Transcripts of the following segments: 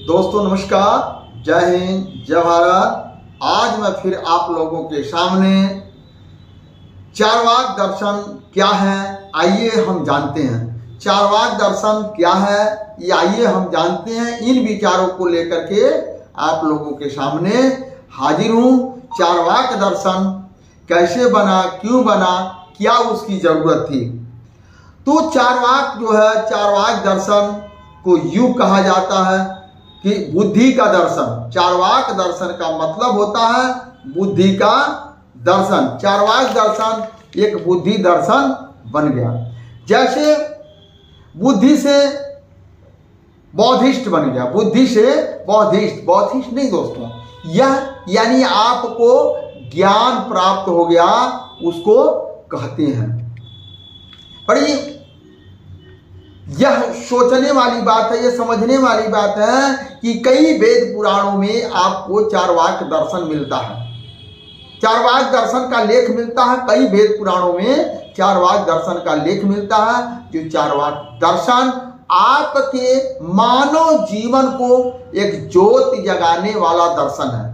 दोस्तों नमस्कार, जय हिंद, जय भारत। आज मैं फिर आप लोगों के सामने चारवाक दर्शन क्या है आइए हम जानते हैं। चारवाक दर्शन क्या है ये आइए हम जानते हैं। इन विचारों को लेकर के आप लोगों के सामने हाजिर हूँ। चारवाक दर्शन कैसे बना, क्यों बना, क्या उसकी जरूरत थी। तो चारवाक जो है, चारवाक दर्शन को यूं कहा जाता है कि बुद्धि का दर्शन। चारवाक दर्शन का मतलब होता है बुद्धि का दर्शन। चारवाक दर्शन एक बुद्धि दर्शन बन गया। जैसे बुद्धि से बौद्धिस्ट बन गया, बुद्धि से बौद्धिस्ट, बौद्धिस्ट नहीं दोस्तों, यह यानी आपको ज्ञान प्राप्त हो गया, उसको कहते हैं। पर यह सोचने वाली बात है, यह समझने वाली बात है कि कई वेद पुराणों में आपको चारवाक दर्शन मिलता है। चारवाक दर्शन का लेख मिलता है, कई वेद पुराणों में चारवाक दर्शन का लेख मिलता है। जो चारवाक दर्शन आपके मानव जीवन को एक ज्योति जगाने वाला दर्शन है।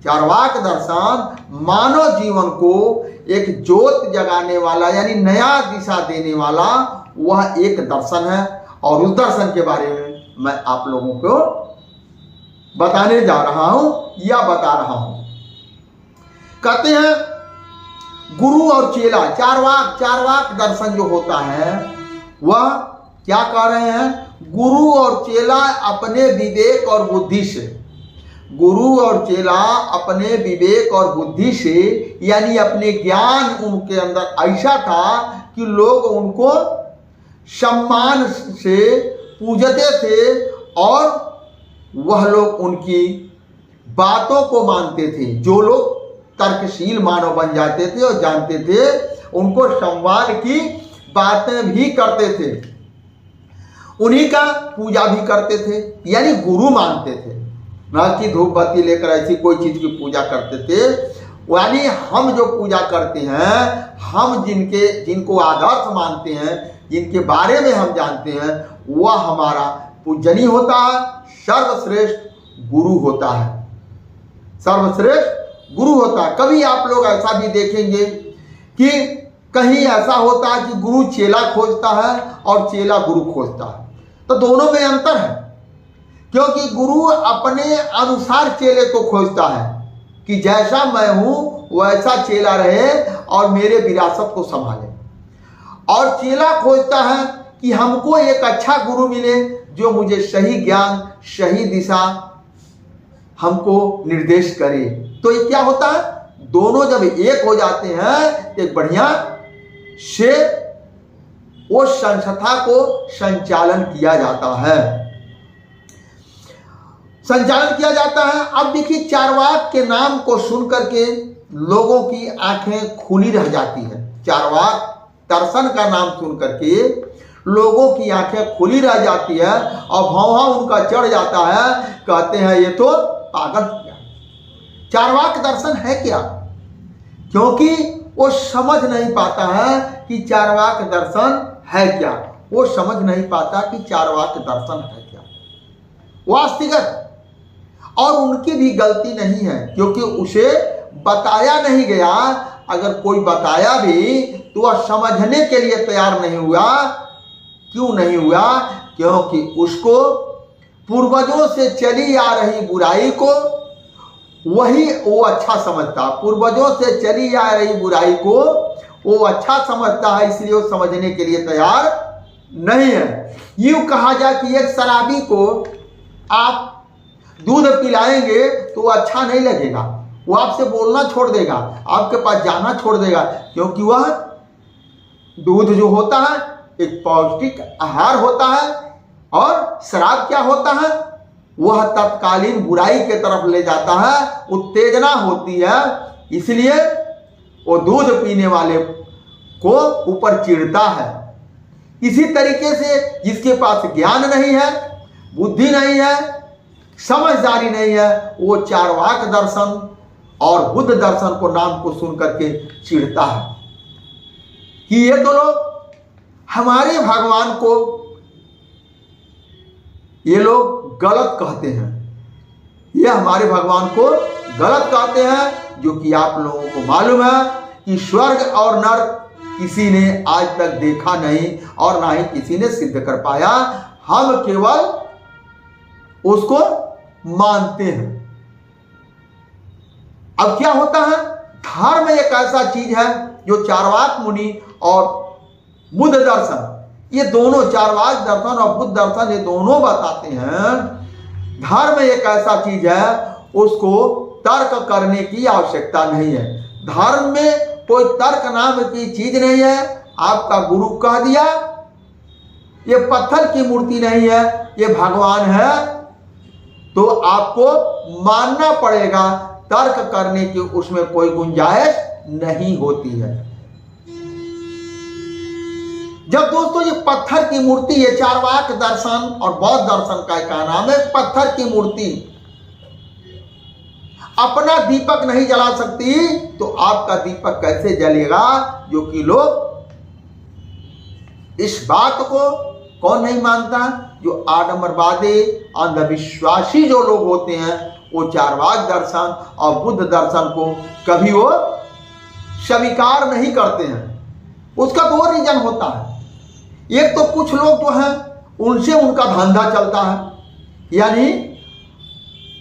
चारवाक दर्शन मानव जीवन को एक ज्योति जगाने वाला यानी नया दिशा देने वाला वह एक दर्शन है। और उस दर्शन के बारे में मैं आप लोगों को बताने जा रहा हूं या बता रहा हूं। कहते हैं गुरु और चेला, चारवाक दर्शन जो होता है वह क्या कह रहे हैं, गुरु और चेला अपने विवेक और बुद्धि से, गुरु और चेला अपने विवेक और बुद्धि से यानी अपने ज्ञान उनके अंदर ऐसा था कि लोग उनको सम्मान से पूजते थे और वह लोग उनकी बातों को मानते थे। जो लोग तर्कशील मानव बन जाते थे और जानते थे, उनको सम्मान की बातें भी करते थे, उन्हीं का पूजा भी करते थे, यानी गुरु मानते थे। न कि धूप बत्ती लेकर ऐसी कोई चीज की पूजा करते थे। यानी हम जो पूजा करते हैं, हम जिनको आदर्श मानते हैं, जिनके बारे में हम जानते हैं, वह हमारा पूजनीय होता है, सर्वश्रेष्ठ गुरु होता है, सर्वश्रेष्ठ गुरु होता है। कभी आप लोग ऐसा भी देखेंगे कि कहीं ऐसा होता है कि गुरु चेला खोजता है और चेला गुरु खोजता है, तो दोनों में अंतर है। क्योंकि गुरु अपने अनुसार चेले को खोजता है कि जैसा मैं हूं वैसा चेला रहे और मेरे विरासत को संभाले। और चेला खोजता है कि हमको एक अच्छा गुरु मिले जो मुझे सही ज्ञान, सही दिशा हमको निर्देश करे। तो ये क्या होता है, दोनों जब एक हो जाते हैं एक बढ़िया से वो संस्था को संचालन किया जाता है, संचालन किया जाता है। अब देखिए, चारवाक के नाम को सुन करके लोगों की आंखें खुली रह जाती है। चारवाक दर्शन का नाम सुन करके लोगों की आंखें खुली रह जाती है और भौंहा उनका चढ़ जाता है। कहते हैं ये तो पागल हो गया। चारवाक दर्शन है क्या? क्योंकि वो समझ नहीं पाता है कि चारवाक दर्शन है क्या। वो समझ नहीं पाता कि चारवाक दर्शन है क्या। वास्तविक और उनकी भी गलती नहीं है, क्योंकि उसे बताया नहीं गया। अगर कोई बताया भी तो वह समझने के लिए तैयार नहीं हुआ। क्यों नहीं हुआ? क्योंकि उसको पूर्वजों से चली आ रही बुराई को वही वो अच्छा समझता, पूर्वजों से चली आ रही बुराई को वो अच्छा समझता है, इसलिए वो समझने के लिए तैयार नहीं है। यूं कहा जाए कि एक शराबी को आप दूध पिलाएंगे तो वो अच्छा नहीं लगेगा, वो आपसे बोलना छोड़ देगा, आपके पास जाना छोड़ देगा, क्योंकि वह दूध जो होता है एक पौष्टिक आहार होता है। और शराब क्या होता है, वह तत्कालीन बुराई के तरफ ले जाता है, उत्तेजना होती है, इसलिए वो दूध पीने वाले को ऊपर चिढ़ता है। इसी तरीके से जिसके पास ज्ञान नहीं है, बुद्धि नहीं है, समझदारी नहीं है, वो चारवाक दर्शन और बुद्ध दर्शन को नाम को सुन करके चिढ़ता है कि ये तो लोग हमारे भगवान को ये लोग गलत कहते हैं, ये हमारे भगवान को गलत कहते हैं, जो कि आप लोगों को मालूम है कि स्वर्ग और नर्क किसी ने आज तक देखा नहीं और ना ही किसी ने सिद्ध कर पाया, हम केवल उसको मानते हैं। अब क्या होता है, धर्म एक ऐसा चीज है जो चार्वाक मुनि और बुद्ध दर्शन, ये दोनों चार्वाक दर्शन और बुद्ध दर्शन ये दोनों बताते हैं, धर्म एक ऐसा चीज है उसको तर्क करने की आवश्यकता नहीं है। धर्म में कोई तर्क नाम की चीज नहीं है। आपका गुरु कह दिया ये पत्थर की मूर्ति नहीं है, ये भगवान है, तो आपको मानना पड़ेगा, तर्क करने की उसमें कोई गुंजाइश नहीं होती है। जब दोस्तों ये पत्थर की मूर्ति, ये चार्वाक दर्शन और बौद्ध दर्शन का क्या नाम है, पत्थर की मूर्ति अपना दीपक नहीं जला सकती, तो आपका दीपक कैसे जलेगा? जो कि लोग इस बात को कौन नहीं मानता, जो आडंबरवादी अंधविश्वासी जो लोग होते हैं, वो चार्वाक दर्शन और बुद्ध दर्शन को कभी वो स्वीकार नहीं करते हैं। उसका दो रीजन होता है। एक तो कुछ लोग जो हैं उनसे उनका धंधा चलता है, यानी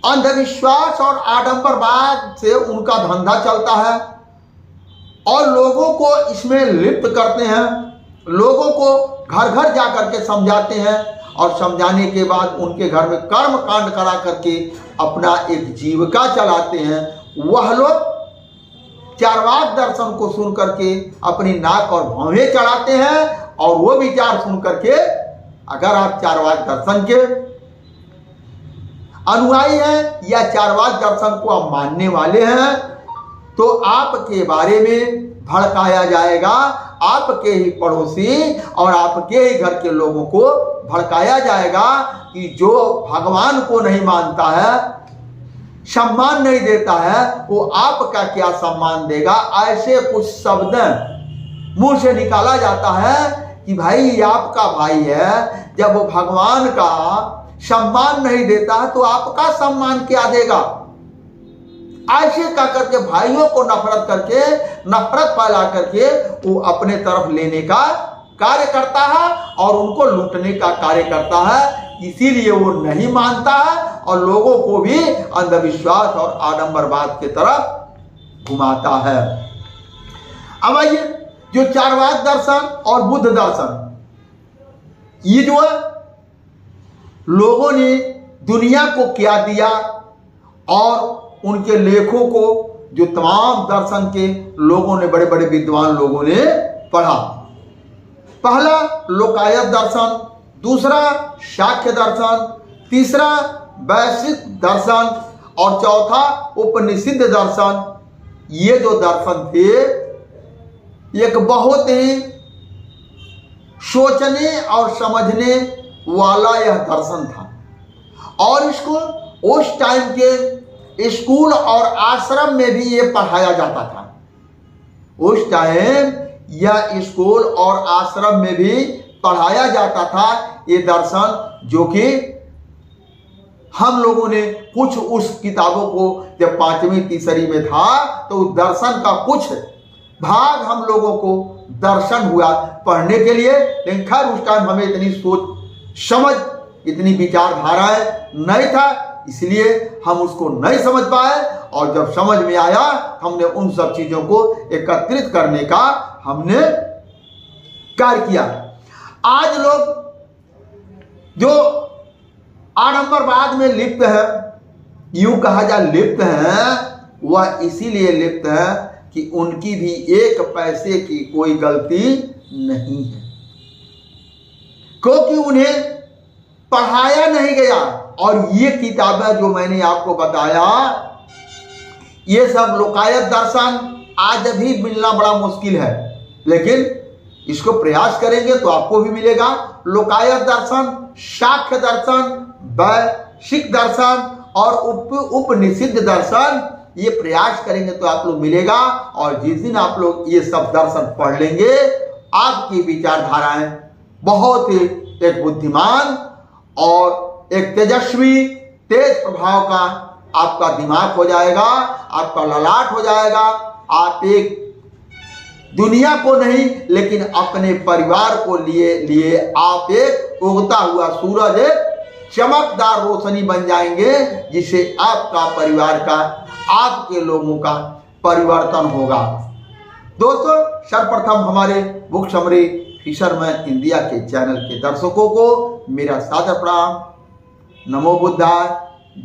अंधविश्वास और आडंबरवाद से उनका धंधा चलता है और लोगों को इसमें लिप्त करते हैं, लोगों को घर घर जा करके समझाते हैं और समझाने के बाद उनके घर में कर्म कांड करा करके अपना एक जीविका चलाते हैं। वह लोग चार्वाक दर्शन को सुन करके अपनी नाक और भौहें चढ़ाते हैं और वो विचार सुन करके अगर आप चार्वाक दर्शन के अनुयायी हैं या चार्वाक दर्शन को आप मानने वाले हैं, तो आपके बारे में भड़काया जाएगा, आपके ही पड़ोसी और आपके ही घर के लोगों को भड़काया जाएगा कि जो भगवान को नहीं मानता है, सम्मान नहीं देता है, वो आपका क्या सम्मान देगा। ऐसे कुछ शब्द मुंह से निकाला जाता है कि भाई ये आपका भाई है, जब वो भगवान का सम्मान नहीं देता है तो आपका सम्मान क्या देगा। ऐसे का करके भाइयों को नफरत करके, नफरत फैला करके वो अपने तरफ लेने का कार्य करता है और उनको लूटने का कार्य करता है। इसीलिए वो नहीं मानता है और लोगों को भी अंधविश्वास और आडंबरवाद की तरफ घुमाता है। अब आइए, जो चार्वाक दर्शन और बुद्ध दर्शन, ये जो है लोगों ने दुनिया को क्या दिया और उनके लेखों को जो तमाम दर्शन के लोगों ने, बड़े बड़े विद्वान लोगों ने पढ़ा। पहला लोकायत दर्शन, दूसरा शाक्य दर्शन, तीसरा वैश्विक दर्शन और चौथा उपनिषद दर्शन। ये जो दर्शन थे एक बहुत ही सोचने और समझने वाला यह दर्शन था और इसको उस टाइम के स्कूल और आश्रम में भी ये पढ़ाया जाता था। उस टाइम यह स्कूल और आश्रम में भी पढ़ाया जाता था ये दर्शन, जो कि हम लोगों ने कुछ उस किताबों को जब 5वीं तीसरी में था तो उस दर्शन का कुछ भाग हम लोगों को दर्शन हुआ पढ़ने के लिए। लेकिन खैर उस टाइम हमें इतनी सोच समझ, इतनी विचारधाराएं नहीं था, इसलिए हम उसको नहीं समझ पाए और जब समझ में आया हमने उन सब चीजों को एकत्रित करने का हमने कार्य किया। आज लोग जो आडंबरवाद में लिप्त है, यूं कहा जाए लिप्त है, वह इसीलिए लिप्त है कि उनकी भी एक पैसे की कोई गलती नहीं है, क्योंकि उन्हें पढ़ाया नहीं गया। और ये किताबें जो मैंने आपको बताया, ये सब लोकायत दर्शन आज भी मिलना बड़ा मुश्किल है, लेकिन इसको प्रयास करेंगे तो आपको भी मिलेगा। लोकायत दर्शन, शाक्य दर्शन, वैश्विक दर्शन और उपनिषद दर्शन, ये प्रयास करेंगे तो आप लोग मिलेगा। और जिस दिन आप लोग ये सब दर्शन पढ़ लेंगे, आपकी विचारधाराएं बहुत ही एक बुद्धिमान और एक तेजस्वी तेज प्रभाव का आपका दिमाग हो जाएगा, आपका ललाट हो जाएगा। आप एक दुनिया को नहीं लेकिन अपने परिवार को लिए आप एक उगता हुआ सूरज, एक चमकदार रोशनी बन जाएंगे, जिससे आपका परिवार का, आपके लोगों का परिवर्तन होगा। दोस्तों, सर्वप्रथम हमारे बुक समरी फिशरमैन इंडिया के चैनल के दर्शकों को मेरा सादर प्रणाम। नमो बुद्धाय,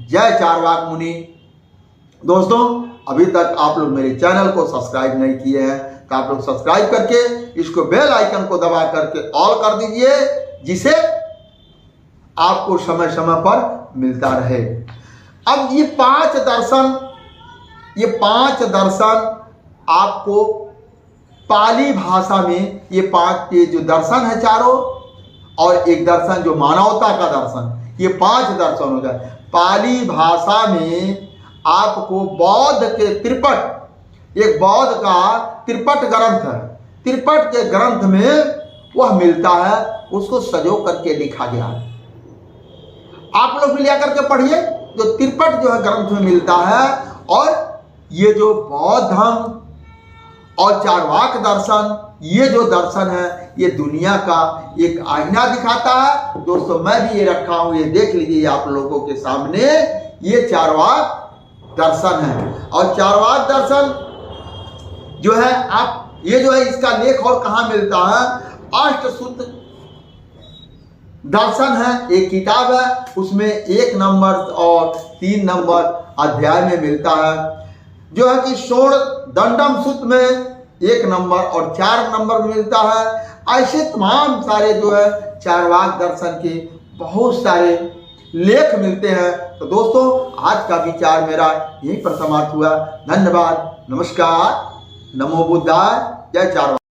जय चारवाक मुनि। दोस्तों, अभी तक आप लोग मेरे चैनल को सब्सक्राइब नहीं किए हैं तो आप लोग सब्सक्राइब करके इसको बेल आइकन को दबा करके ऑल कर दीजिए, जिसे आपको समय समय पर मिलता रहे। अब ये पांच दर्शन आपको पाली भाषा में, ये पांच के जो दर्शन है चारों, और एक दर्शन जो मानवता का दर्शन, ये 5 दर्शन हो जाए। पाली भाषा में आपको बौद्ध के त्रिपट, एक बौद्ध का त्रिपट ग्रंथ है, त्रिपट के ग्रंथ में वह मिलता है, उसको सजो करके लिखा गया है। आप लोग भी लिया करके पढ़िए, जो त्रिपट जो है ग्रंथ में मिलता है। और ये जो बौद्ध धर्म और चारवाक दर्शन, ये जो दर्शन है, ये दुनिया का एक आईना दिखाता है। दोस्तों, मैं भी ये रखा हूं, ये देख लीजिए आप लोगों के सामने, ये चारवाक दर्शन है। और चारवाक दर्शन जो है, आप ये जो है इसका लेख और कहाँ मिलता है, अष्टसूत्र दर्शन है, एक किताब है, उसमें 1 नंबर और 3 नंबर अध्याय में मिलता है। जो है कि षोड़ दंडम सूत्र में 1 नंबर और 4 नंबर मिलता है। ऐसे तमाम सारे जो है चारवाक दर्शन के बहुत सारे लेख मिलते हैं। तो दोस्तों, आज का विचार मेरा यहीं पर समाप्त हुआ। धन्यवाद, नमस्कार, नमो बुद्धाय, जय चारवाक।